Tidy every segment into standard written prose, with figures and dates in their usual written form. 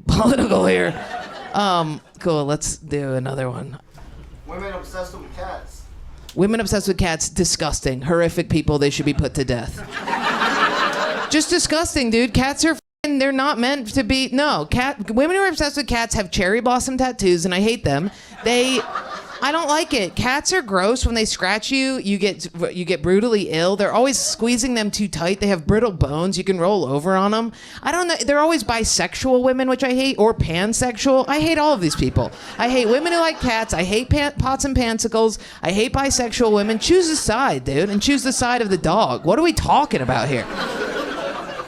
political here. Cool. Let's do another one. Women obsessed with cats. Women obsessed with cats, disgusting, horrific people. They should be put to death. Just disgusting, dude. Cats are they're not meant to be. No, women who are obsessed with cats have cherry blossom tattoos, and I hate them. I don't like it. Cats are gross. When they scratch you, you get brutally ill. They're always squeezing them too tight. They have brittle bones. You can roll over on them. I don't know. They're always bisexual women, which I hate, or pansexual. I hate all of these people. I hate women who like cats. I hate pots and pansicles. I hate bisexual women. Choose a side, dude, and choose the side of the dog. What are we talking about here?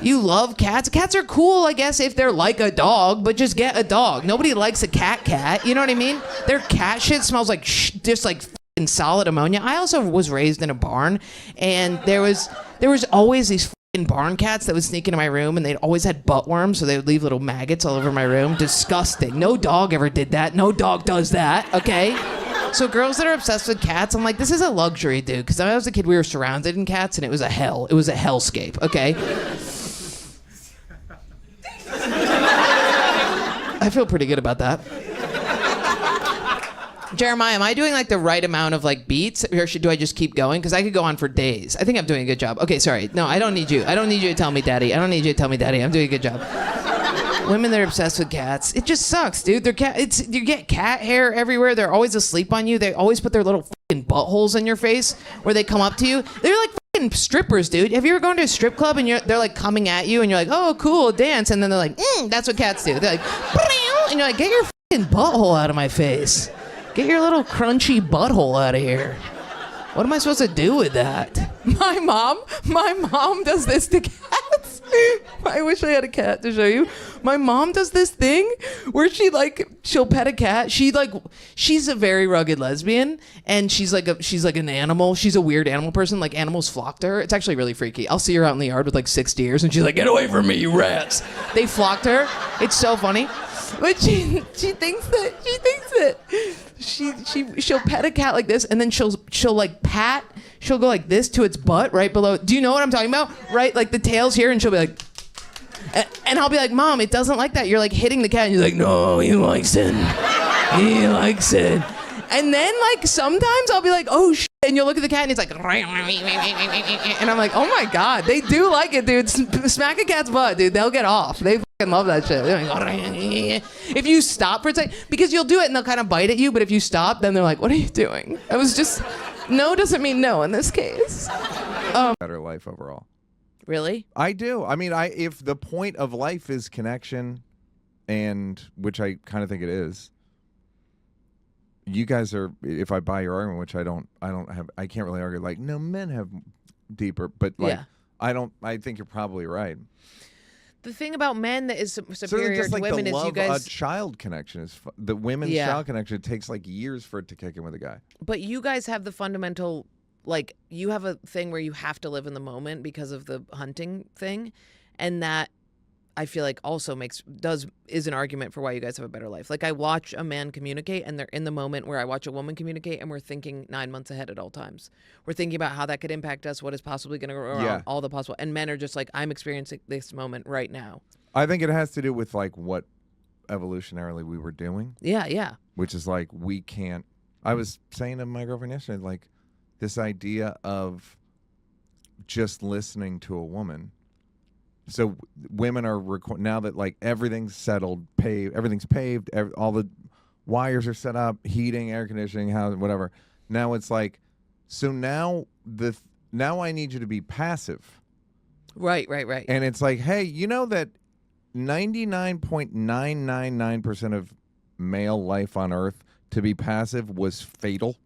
You love cats? Cats are cool, I guess, if they're like a dog, but just get a dog. Nobody likes a cat. You know what I mean? Their cat shit smells like just like f***ing solid ammonia. I also was raised in a barn, and there was always these f***ing barn cats that would sneak into my room, and they'd always had butt worms, so they would leave little maggots all over my room. Disgusting. No dog ever did that. No dog does that, okay? So girls that are obsessed with cats, I'm like, this is a luxury, dude. Because when I was a kid, we were surrounded in cats, and it was a hell. It was a hellscape, okay? I feel pretty good about that. Jeremiah, am I doing like the right amount of like beats, or do I just keep going? Because I could go on for days. I think I'm doing a good job. Okay, sorry. No, I don't need you. I don't need you to tell me, Daddy. I don't need you to tell me, Daddy. I'm doing a good job. Women that are obsessed with cats, it just sucks, dude. You get cat hair everywhere. They're always asleep on you. They always put their little fucking buttholes in your face where they come up to you. They're like fucking strippers, dude. Have you ever gone to a strip club and they're like coming at you and you're like, oh, cool, dance, and then they're like, that's what cats do. They're like, and you're like, get your fucking butthole out of my face. Get your little crunchy butthole out of here. What am I supposed to do with that? My mom does this to cats. I wish I had a cat to show you. My mom does this thing where she'll pet a cat. She's a very rugged lesbian, and she's like an animal. She's a weird animal person. Like, animals flock to her. It's actually really freaky. I'll see her out in the yard with like 6 deers, and she's like, get away from me, you rats. They flock to her. It's so funny. But she thinks that she'll pet a cat like this, and then she'll like pat. She'll go like this to its butt right below. Do you know what I'm talking about? Right, like the tail's here, and she'll be like, and I'll be like, Mom, it doesn't like that. You're like hitting the cat, and you're like, no, he likes it. He likes it. And then like sometimes I'll be like, oh shit, and you'll look at the cat, and it's like, and I'm like, oh my god, they do like it, dude. Smack a cat's butt, dude. They'll get off. They fucking love that shit. If you stop for a second, because you'll do it and they'll kind of bite at you, but if you stop, then they're like, what are you doing? I was just, no doesn't mean no in this case. Better life overall. Really? I do. I mean, if the point of life is connection, and which I kind of think it is, you guys are, if I buy your argument, which I can't really argue, like, no, men have deeper, but like, yeah. I think you're probably right. The thing about men that is superior to women is you guys... A child connection is... The women's child connection, it takes like years for it to kick in with a guy. But you guys have the fundamental... Like, you have a thing where you have to live in the moment because of the hunting thing. And that, I feel like, also is an argument for why you guys have a better life. Like, I watch a man communicate, and they're in the moment where I watch a woman communicate, and we're thinking 9 months ahead at all times. We're thinking about how that could impact us, what is possibly going to go wrong, all the possible. And men are just like, I'm experiencing this moment right now. I think it has to do with like what evolutionarily we were doing. Yeah, yeah. Which is like, we can't. I was saying to my girlfriend yesterday, like, this idea of just listening to a woman. So women are now that like everything's settled, everything's paved, all the wires are set up, heating, air conditioning, housing, whatever. Now it's like, so now I need you to be passive. Right. And it's like, hey, you know that 99.999% of male life on Earth to be passive was fatal.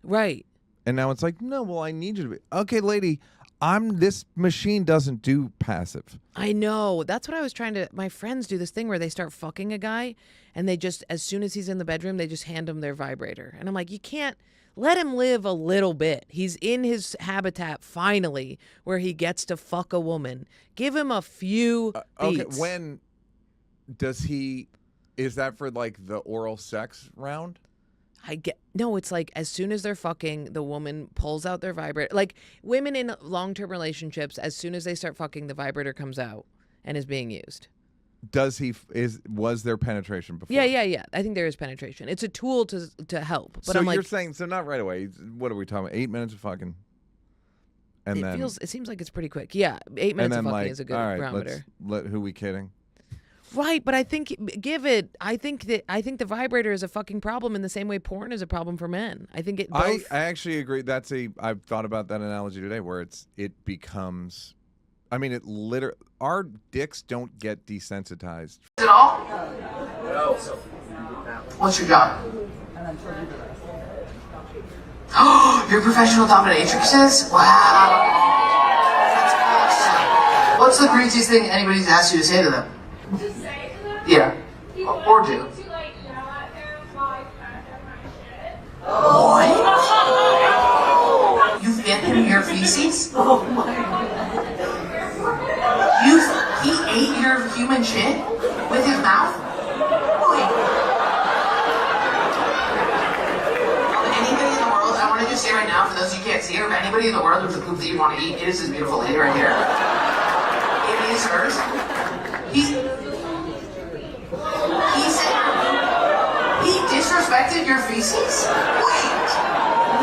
Right. And now it's like, no, well, I need you to be. Okay, lady, this machine doesn't do passive. I know. That's what I was trying to, my friends do this thing where they start fucking a guy, and they just, as soon as he's in the bedroom, they just hand him their vibrator. And I'm like, you can't let him live a little bit. He's in his habitat finally where he gets to fuck a woman. Give him a few beats. Okay, when does is that for like the oral sex round? No, it's like as soon as they're fucking, the woman pulls out their vibrator. Like, women in long-term relationships, as soon as they start fucking, the vibrator comes out and is being used. Was there penetration before? Yeah. I think there is penetration. It's a tool to help. But so I'm like, you're saying not right away. What are we talking about? 8 minutes of fucking. And it seems like it's pretty quick. Yeah, 8 minutes of fucking is a good all right, barometer. Who we kidding? Right, but I think I think the vibrator is a fucking problem in the same way porn is a problem for men. I think it both. I actually agree. I've thought about that analogy today, where it becomes. I mean, our dicks don't get desensitized. Is it all? No. What's your job? Oh, you're professional dominatrixes? Wow. That's awesome. What's the craziest thing anybody's asked you to say to them? Just say to them? Yeah. Or do. To like yell at them like after my shit. What? You fed him your feces? Oh my god. He ate your human shit with his mouth? Anybody in the world, I want to just say right now, for those you can't see her, anybody in the world with the poop that you want to eat, it is this beautiful lady right here. It is hers. He said, he disrespected your feces? Wait,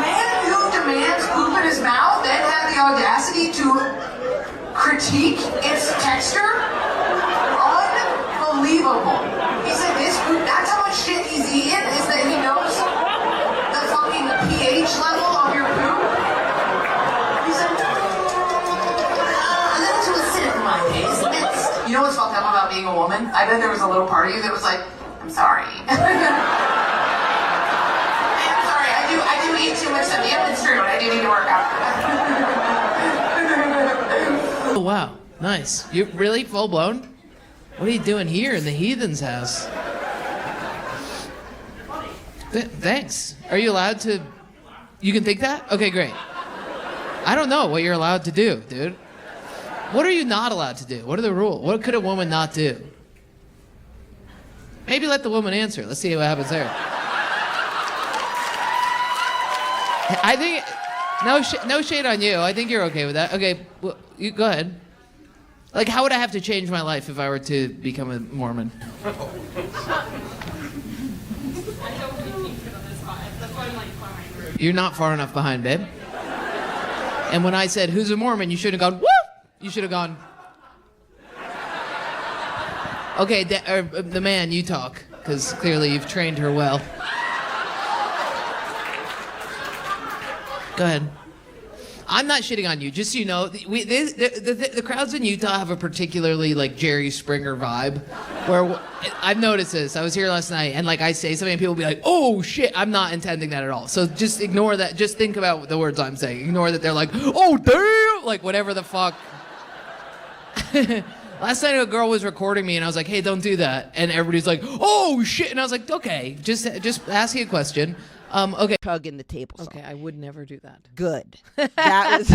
man who demands poop in his mouth then had the audacity to critique its texture? Unbelievable. He said this food, that's how much shit he's eating, is that he knows the fucking pH level of your poop? He said, a little too acidic for my taste. You know what's fucked up about being a woman? I bet there was a little part of you that was like, I'm sorry. I'm sorry, I do eat too much stuff. Yeah, it's true, I do need to work out. Oh, wow. Nice. You really full blown? What are you doing here in the heathen's house? Thanks. Are you allowed to... You can think that? Okay, great. I don't know what you're allowed to do, dude. What are you not allowed to do? What are the rules? What could a woman not do? Maybe let the woman answer. Let's see what happens there. I think... No shade on you. I think you're okay with that. Okay, well, you go ahead. Like, how would I have to change my life if I were to become a Mormon? You're not far enough behind, babe. And when I said, who's a Mormon, you should have gone, woo! You should have gone. Okay, the man, you talk, because clearly you've trained her well. Go ahead. I'm not shitting on you, just so you know. The crowds in Utah have a particularly like Jerry Springer vibe, where I've noticed this. I was here last night, and like I say something, and people will be like, "Oh shit!" I'm not intending that at all. So just ignore that. Just think about the words I'm saying. Ignore that they're like, "Oh damn!" Like whatever the fuck. Last night a girl was recording me, and I was like, "Hey, don't do that," and everybody's like, "Oh shit!" And I was like, "Okay, just asking a question." Okay. Tug in the table saw. Okay, I would never do that. Good. That was.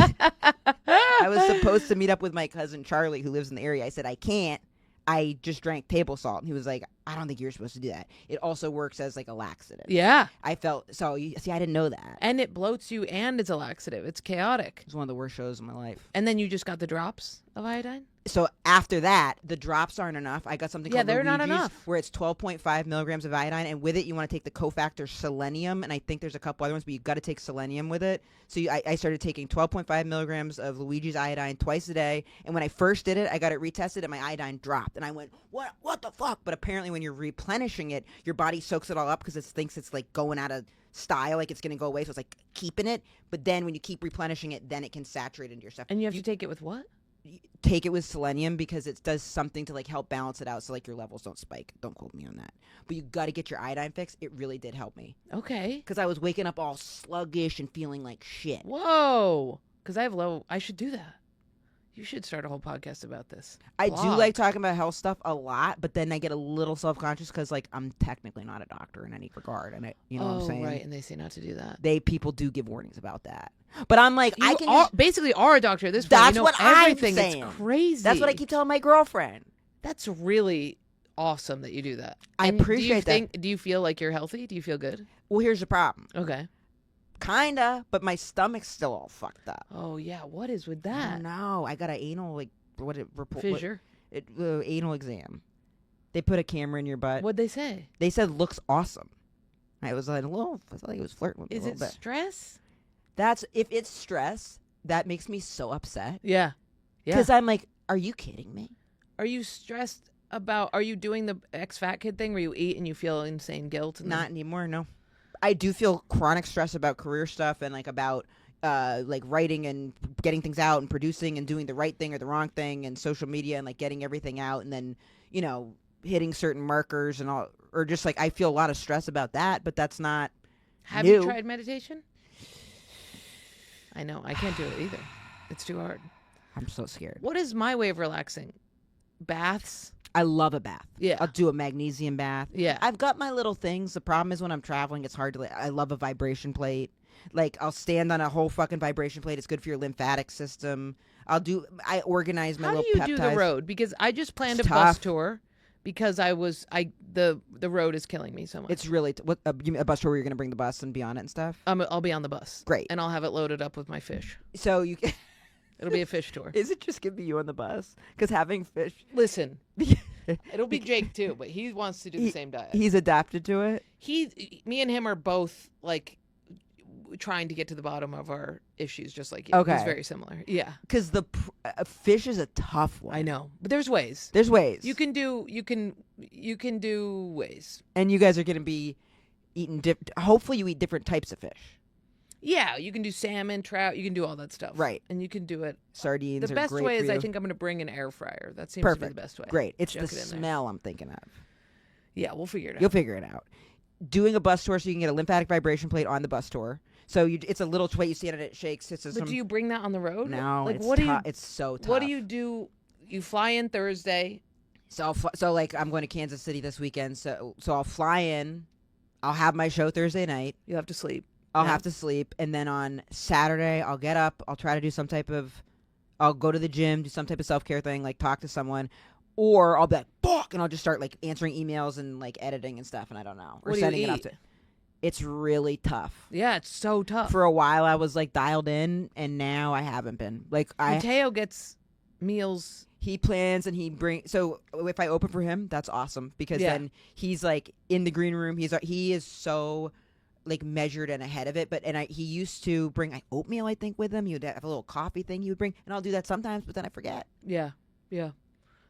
I was supposed to meet up with my cousin Charlie, who lives in the area. I said I can't. I just drank table salt, and he was like, "I don't think you're supposed to do that. It also works as like a laxative." Yeah. I felt so. I didn't know that. And it bloats you, and it's a laxative. It's chaotic. It was one of the worst shows of my life. And then you just got the drops of iodine? So after that, the drops aren't enough. I got something called they're not Luigi's, enough. where it's 12.5 milligrams of iodine, and with it you want to take the cofactor selenium, and I think there's a couple other ones, but you got to take selenium with it. So I started taking 12.5 milligrams of Luigi's iodine twice a day, and when I first did it, I got it retested, and my iodine dropped, and I went, what the fuck? But apparently when you're replenishing it, your body soaks it all up because it thinks it's like going out of style, like it's going to go away, so it's like keeping it, but then when you keep replenishing it, then it can saturate into your stuff. And you have to take it with what? Take it with selenium because it does something to like help balance it out so like your levels don't spike. Don't quote me on that. But you got to get your iodine fixed. It really did help me. Okay. Because I was waking up all sluggish and feeling like shit. Whoa. Because I should do that. You should start a whole podcast about this. I do like talking about health stuff a lot, but then I get a little self-conscious because like I'm technically not a doctor in any regard, and you know what I'm saying? Right, and they say not to do that. People do give warnings about that. But I'm like, You basically are a doctor at this point. That's you know what everything. I'm saying. It's crazy. That's what I keep telling my girlfriend. That's really awesome that you do that. I appreciate that. Do you feel like you're healthy? Do you feel good? Well, here's the problem. Okay. Kinda, but my stomach's still all fucked up. Oh yeah, what is with I that? don't know. I got an anal Fissure. Anal exam. They put a camera in your butt. What'd they say? They said looks awesome. I was like I felt like he was flirting with me Is a it little bit. stress? That's if it's stress, that makes me so upset. Yeah. Yeah. Because I'm like, are you kidding me? Are you stressed about? Are you doing the ex-fat kid thing where you eat and you feel insane guilt? And Not anymore. No. I do feel chronic stress about career stuff and like about like writing and getting things out and producing and doing the right thing or the wrong thing and social media and like getting everything out and then hitting certain markers and all, or just like I feel a lot of stress about that, but that's not Have new. you tried meditation? I know I can't do it either. It's too hard. I'm so scared. What is my way of relaxing? Baths. I love a bath. Yeah. I'll do a magnesium bath. Yeah. I've got my little things. The problem is when I'm traveling, it's hard to. I love a vibration plate. Like I'll stand on a whole fucking vibration plate. It's good for your lymphatic system. I organize my How little do you peptides. do the road? Because I just planned It's a bus tough. tour because the road is killing me so much. It's really a bus tour where you're gonna bring the bus and be on it and stuff. I'll be on the bus. Great. And I'll have it loaded up with my fish. So you It'll be a fish tour. is it just gonna be you on the bus? Because having fish, Listen, it'll be Jake too, but he wants to do the same diet. he's adapted to it. Me and him are both like trying to get to the bottom of our issues, just like you. Okay. He's very similar. Yeah, Because the fish is a tough one. I know, but there's ways. There's ways. You can do ways. And you guys are gonna be eating hopefully you eat different types of fish. Yeah, you can do salmon, trout. You can do all that stuff. Right. And you can do it. Sardines The are best great way for is I you. think I'm going to bring an air fryer. That seems Perfect. to be the best way. Great. It's Chuck the it in there. smell I'm thinking of. Yeah, we'll figure it out. You'll figure it out. Doing a bus tour so you can get a lymphatic vibration plate on the bus tour. So it's a little plate you stand on it, shakes. But do you bring that on the road? No, Like it's what do you? it's so tough. What do you do? You fly in Thursday. So like I'm going to Kansas City this weekend. So I'll fly in. I'll have my show Thursday night. You have to sleep. I'll Yeah. have to sleep, and then on Saturday I'll get up. I'll try to do some type of. I'll go to the gym, do some type of self-care thing, like talk to someone, or I'll be like, "Fuck," and I'll just start like answering emails and like editing and stuff, and I don't know, or What do you sending it up eat? to. It's really tough. Yeah, it's so tough. For a while I was like dialed in, and now I haven't been. Like Mateo gets meals. he plans and he brings. So if I open for him, that's awesome because Yeah. then he's like in the green room. He is so like measured and ahead of it. He used to bring oatmeal, I think, with him. He would have a little coffee thing he would bring, and I'll do that sometimes, but then I forget. Yeah, yeah.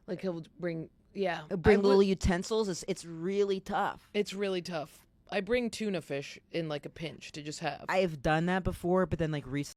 Like he'll bring. Yeah, He'll bring I would- little utensils. It's really tough. It's really tough. I bring tuna fish in like a pinch to just have. I have done that before, but then like recently.